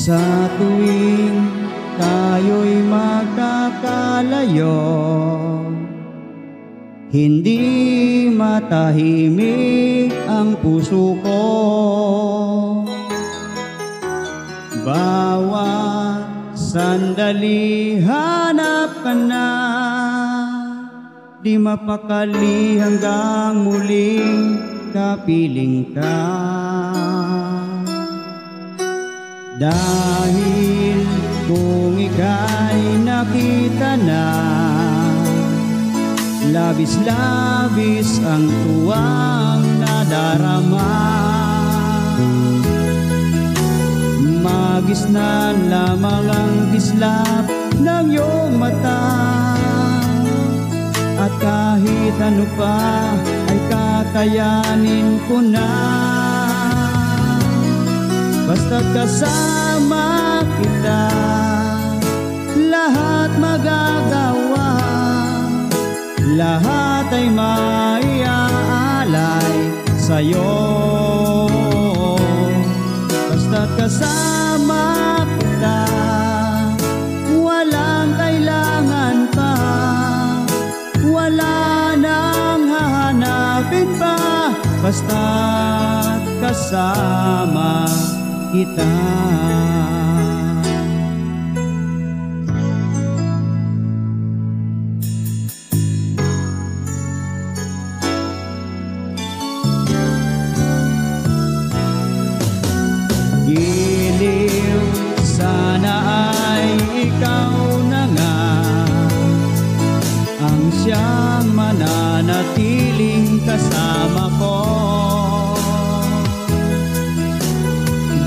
Sa tuwing tayo'y magkakalayo, hindi matahimik ang puso ko. Bawat sandali hanap ka na, di mapakali hanggang muling kapiling ka. Dahil kung ika'y nakita na, labis-labis ang tuwang nadarama. Magisnan lamang ang kislap ng iyong mata, at kahit ano pa ay kakayanin ko na. Basta't kasama kita, lahat magagawa, lahat ay maiaalay sa'yo. Basta't kasama kita, walang kailangan pa, wala nang hahanapin pa. Basta't kasama kita. Giliw, sana ay ikaw na nga ang siyang mananatiling kasama ko.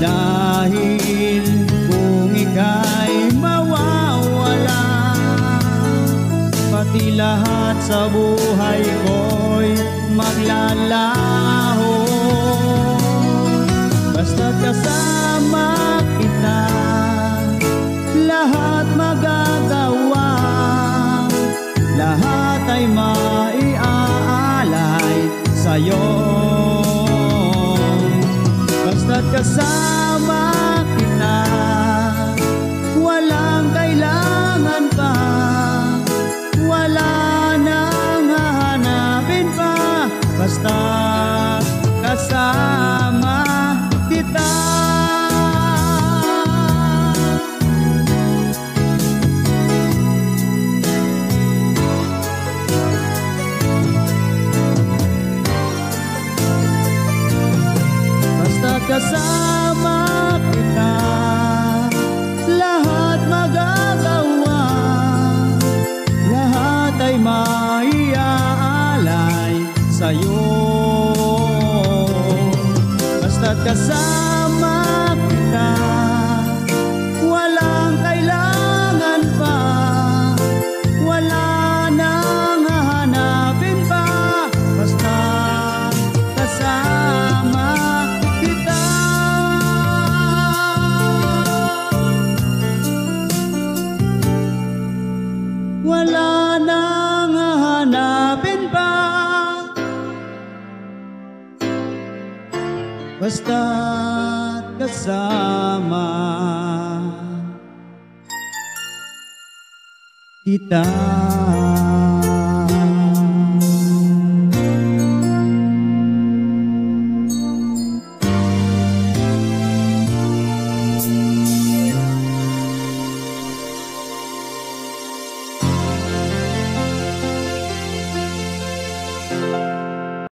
Dahil kung ika'y mawawala, pati lahat sa buhay ko'y maglalaho. Basta't kasama kita, lahat magagawa, lahat ay maiaalay sa'yo. Basta't kasama kita, walang kailangan pa, wala nang hahanapin pa. Basta't kasama kita. Kasama kita, lahat magagawa, lahat ay maiaalay sa'yo. Basta't kasama kita, walang kailangan pa, wala nang hahanapin pa. Basta't kasama kita. Wala nang hahanapin pa, basta't kasama kita.